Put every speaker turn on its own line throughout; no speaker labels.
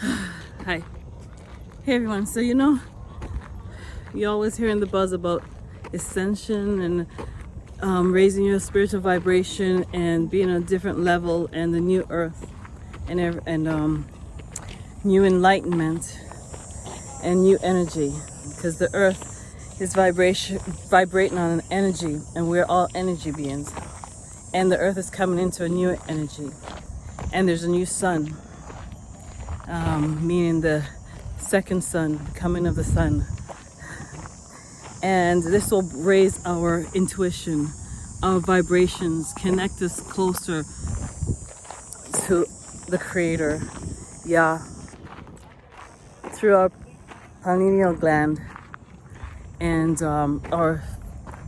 Hi. Hey everyone. So you're always hearing the buzz about ascension and raising your spiritual vibration and being on a different level and the new earth and new enlightenment and new energy, because the earth is vibrating on an energy, and we're all energy beings, and the earth is coming into a new energy, and there's a new sun, meaning the second sun, the coming of the sun. And this will raise our intuition, our vibrations, connect us closer to the creator, Yah, through our pineal gland, and our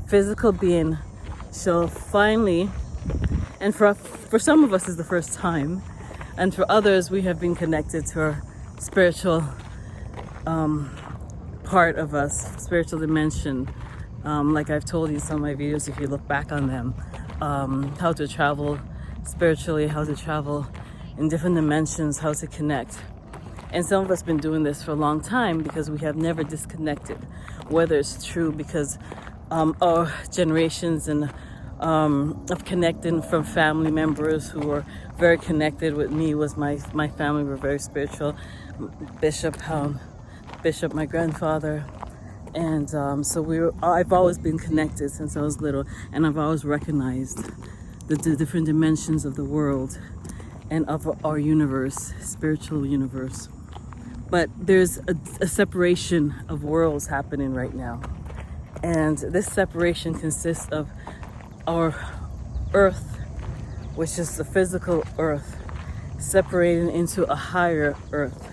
physical being shall finally, and for some of us is the first time, and for others we have been connected to our spiritual part of us, spiritual dimension. Like I've told you in some of my videos, if you look back on them, how to travel spiritually, how to travel in different dimensions, how to connect. And some of us been doing this for a long time because we have never disconnected. Whether it's true because our generations and of connecting from family members who were very connected with me, was my family were very spiritual. Bishop, my grandfather, and so I've always been connected since I was little, and I've always recognized the different dimensions of the world and of our universe, spiritual universe. But there's a separation of worlds happening right now, and this separation consists of our earth, which is the physical earth, separating into a higher earth,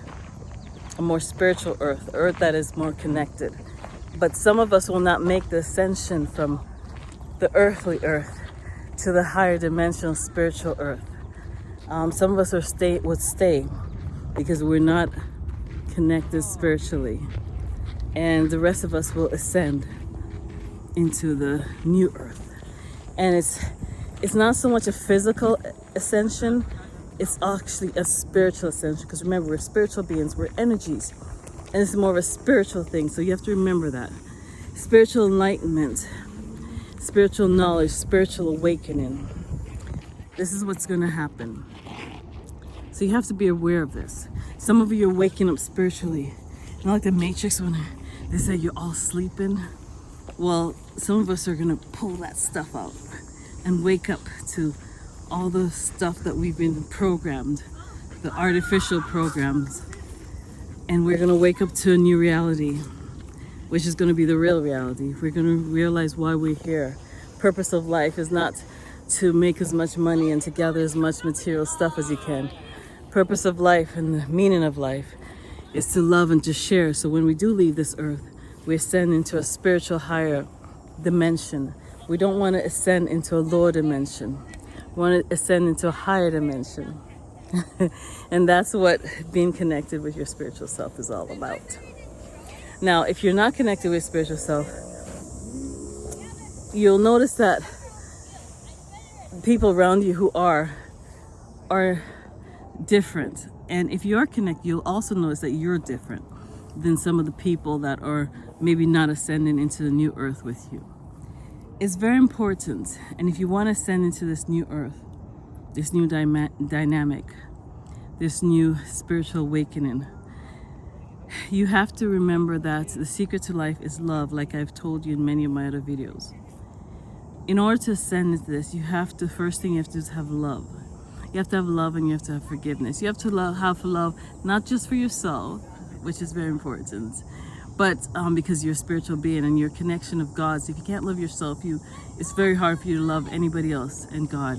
a more spiritual earth that is more connected. But some of us will not make the ascension from the earthly earth to the higher dimensional spiritual earth. Some of us would stay because we're not connected spiritually, and the rest of us will ascend into the new earth. And it's not so much a physical ascension, it's actually a spiritual ascension, because remember, we're spiritual beings, we're energies, and it's more of a spiritual thing. So you have to remember that spiritual enlightenment, spiritual knowledge, spiritual awakening, this is what's going to happen. So you have to be aware of this. Some of you are waking up spiritually, not like the Matrix when they say you're all sleeping. Well, some of us are going to pull that stuff out and wake up to all the stuff that we've been programmed, the artificial programs, and we're going to wake up to a new reality, which is going to be the real reality. We're going to realize why we're here. Purpose of life is not to make as much money and to gather as much material stuff as you can. Purpose of life and the meaning of life is to love and to share. So when we do leave this earth, we ascend into a spiritual higher dimension. We don't want to ascend into a lower dimension. We want to ascend into a higher dimension. And that's what being connected with your spiritual self is all about. Now, if you're not connected with your spiritual self, you'll notice that people around you who are different. And if you're connected, you'll also notice that you're different than some of the people that are maybe not ascending into the new earth with you. It's very important. And if you want to ascend into this new earth, this new dynamic, this new spiritual awakening, you have to remember that the secret to life is love, like I've told you in many of my other videos. In order to ascend into this, first thing you have to do is have love. You have to have love, and you have to have forgiveness. You have to have love, not just for yourself, which is very important, but because you're a spiritual being and you're a connection of God. So if you can't love yourself, it's very hard for you to love anybody else and God.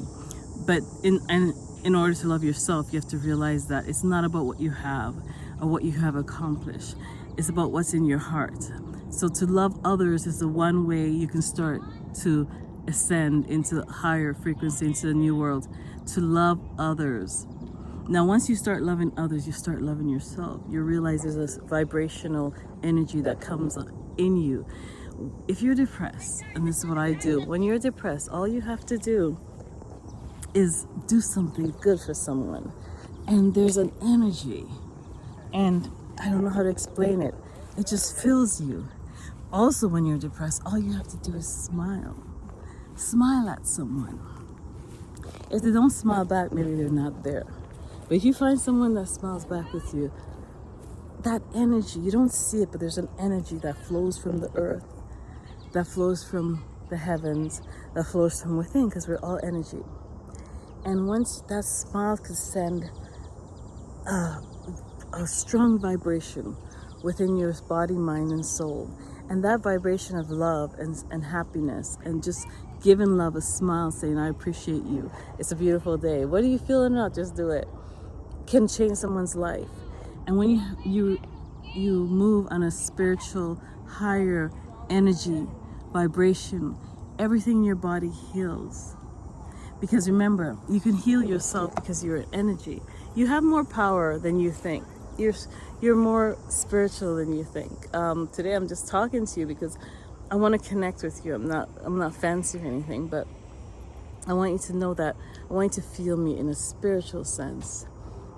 But in order to love yourself, you have to realize that it's not about what you have or what you have accomplished. It's about what's in your heart. So to love others is the one way you can start to ascend into higher frequency, into the new world. To love others. Now, once you start loving others, you start loving yourself. You realize there's this vibrational energy that comes in you. If you're depressed, and this is what I do, when you're depressed, all you have to do is do something good for someone. And there's an energy And I don't know how to explain it. It just fills you. Also, when you're depressed, all you have to do is smile. Smile at someone. If they don't smile back, maybe they're not there. But if you find someone that smiles back with you, that energy, you don't see it, but there's an energy that flows from the earth, that flows from the heavens, that flows from within, because we're all energy. And once that smile can send a strong vibration within your body, mind, and soul. And that vibration of love and happiness and just giving love a smile, saying, I appreciate you. It's a beautiful day. What are you feeling now? Just do it. Can change someone's life. And when you move on a spiritual, higher energy, vibration, everything in your body heals. Because remember, you can heal yourself because you're an energy. You have more power than you think. You're more spiritual than you think. Today I'm just talking to you because I want to connect with you. I'm not fancy or anything, but I want you to know that I want you to feel me in a spiritual sense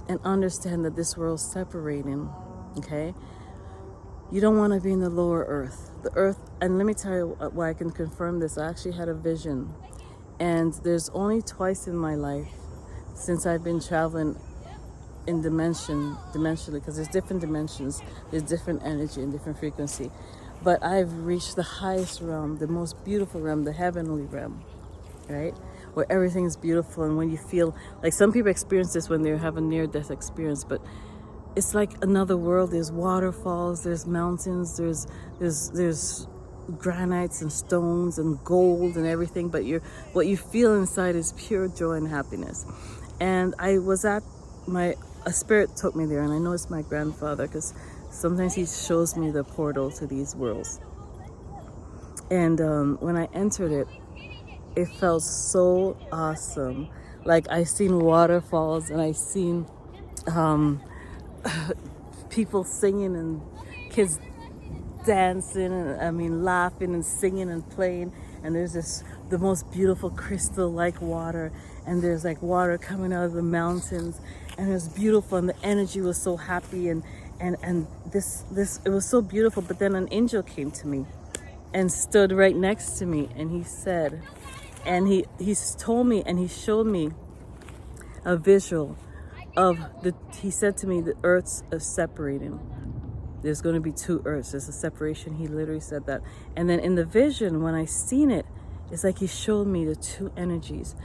and understand that this world's separating. Okay? You don't want to be in the lower earth. The earth, and let me tell you why I can confirm this. I actually had a vision. And there's only twice in my life since I've been traveling in dimensionally, because there's different dimensions, there's different energy and different frequency. But I've reached the highest realm, the most beautiful realm, the heavenly realm, right? Where everything is beautiful, and when you feel, like some people experience this when they have a near-death experience, but it's like another world. There's waterfalls, there's mountains, there's granites and stones and gold and everything, but what you feel inside is pure joy and happiness. And I was at a spirit took me there, and I know it's my grandfather because sometimes he shows me the portal to these worlds. And when I entered it, it felt so awesome. Like I seen waterfalls, and I seen people singing and kids dancing, and laughing and singing and playing. And there's the most beautiful crystal-like water, and there's like water coming out of the mountains, and it was beautiful, and the energy was so happy, and this it was so beautiful. But then an angel came to me and stood right next to me, and he said, and he told me, and he showed me a visual of he said to me, the earths are separating. There's going to be two earths. There's a separation. He literally said that. And then in the vision, when I seen it, it's like he showed me the two energies.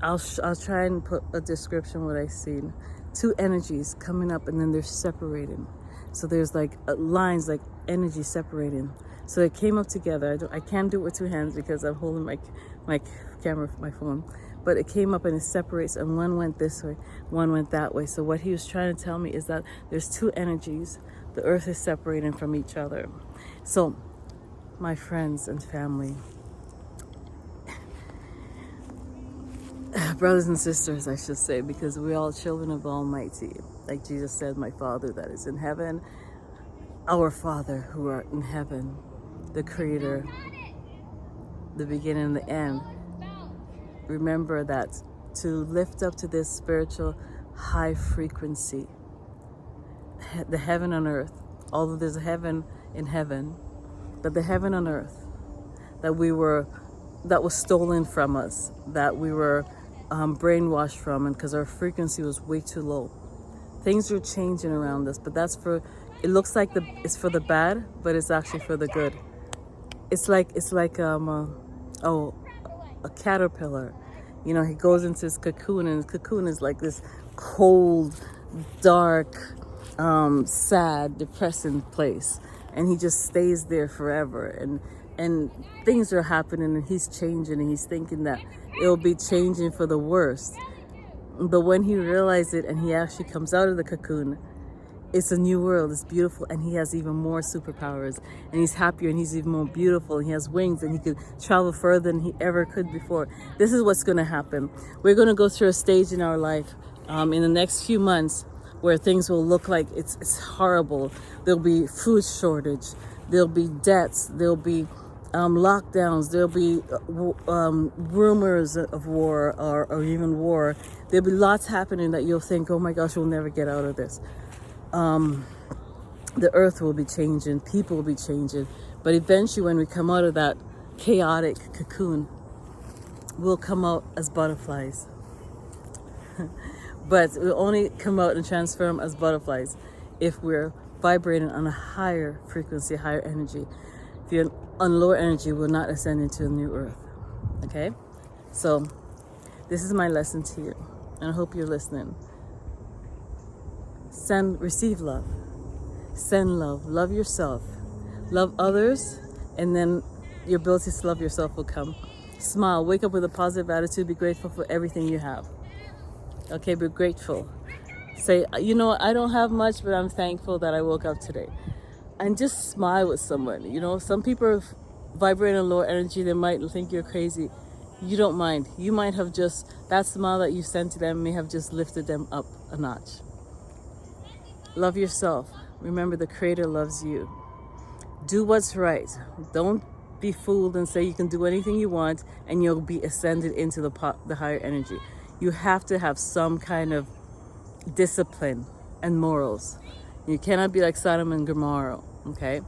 I'll try and put a description of what I seen. Two energies coming up, and then they're separating. So there's like lines, like energy separating. So it came up together. I can't do it with two hands because I'm holding my camera, my phone. But it came up and it separates, and one went this way, one went that way. So what he was trying to tell me is that there's two energies. The earth is separating from each other. So, my friends and family, brothers and sisters, I should say, because we're all children of Almighty. Like Jesus said, my Father that is in heaven, our Father who art in heaven, the Creator, the beginning and the end. Remember that to lift up to this spiritual high frequency, the heaven on earth, although there's a heaven in heaven, but the heaven on earth that was stolen from us, that we were brainwashed from, and because our frequency was way too low. Things are changing around us, but it looks like it's for the bad, but it's actually for the good. It's like a caterpillar. You know, he goes into his cocoon, and his cocoon is like this cold, dark, sad, depressing place, and he just stays there forever, and things are happening, and he's changing, and he's thinking that it'll be changing for the worst. But when he realizes it and he actually comes out of the cocoon, it's a new world, it's beautiful, and he has even more superpowers, and he's happier, and he's even more beautiful, and he has wings, and he could travel further than he ever could before. This is what's going to happen. We're going to go through a stage in our life in the next few months where things will look like it's horrible. There'll be food shortage, there'll be debts, there'll be lockdowns, there'll be rumors of war or even war. There'll be lots happening that you'll think, oh my gosh, we'll never get out of this. the earth will be changing, people will be changing. But eventually, when we come out of that chaotic cocoon, we'll come out as butterflies. But we'll only come out and transform as butterflies if we're vibrating on a higher frequency, higher energy. If you're on lower energy, we'll not ascend into a new earth. Okay? So this is my lesson to you, and I hope you're listening. Receive love. Send love. Love yourself. Love others, and then your ability to love yourself will come. Smile. Wake up with a positive attitude. Be grateful for everything you have. Okay, be grateful. Say, you know, I don't have much, but I'm thankful that I woke up today. And just smile with someone. You know, some people are vibrating on lower energy. They might think you're crazy. You don't mind. You might have just, that smile that you sent to them may have just lifted them up a notch. Love yourself. Remember, the Creator loves you. Do what's right. Don't be fooled and say you can do anything you want and you'll be ascended into the higher energy. You have to have some kind of discipline and morals. You cannot be like Sodom and Gomorrah, okay?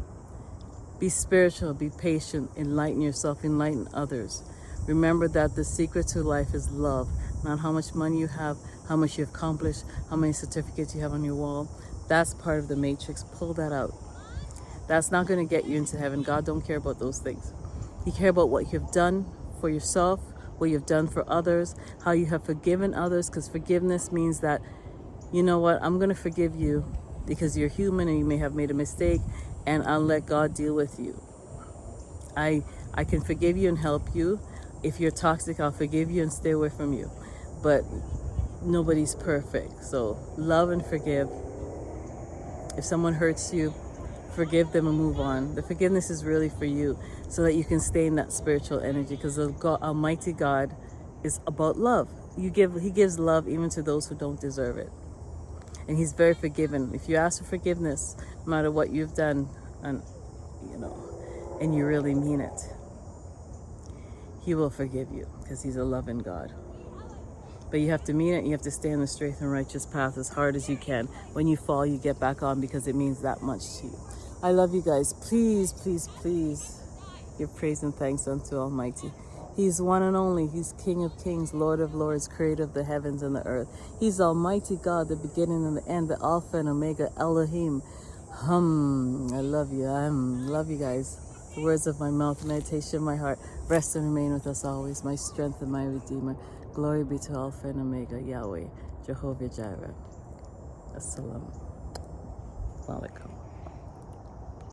Be spiritual, be patient, enlighten yourself, enlighten others. Remember that the secret to life is love, not how much money you have, how much you've accomplished, how many certificates you have on your wall. That's part of the matrix. Pull that out. That's not going to get you into heaven. God don't care about those things. He cares about what you've done for yourself, what you've done for others, how you have forgiven others, because forgiveness means that, you know what, I'm going to forgive you because you're human and you may have made a mistake, and I'll let God deal with you. I can forgive you and help you. If you're toxic, I'll forgive you and stay away from you. But nobody's perfect. So love and forgive. If someone hurts you, forgive them and move on. The forgiveness is really for you so that you can stay in that spiritual energy, because the Almighty God is about love. He gives love even to those who don't deserve it. And He's very forgiving. If you ask for forgiveness, no matter what you've done, and you really mean it, He will forgive you because He's a loving God. But you have to mean it. You have to stay on the straight and righteous path as hard as you can. When you fall, you get back on, because it means that much to you. I love you guys. Please, please, please give praise and thanks unto Almighty. He's one and only. He's King of kings, Lord of lords, creator of the heavens and the earth. He's Almighty God, the beginning and the end, the Alpha and Omega, Elohim. I love you. Love you guys. The words of my mouth, meditation of my heart, rest and remain with us always, my strength and my Redeemer. Glory be to Alpha and Omega, Yahweh, Jehovah Jireh. Assalamu alaikum.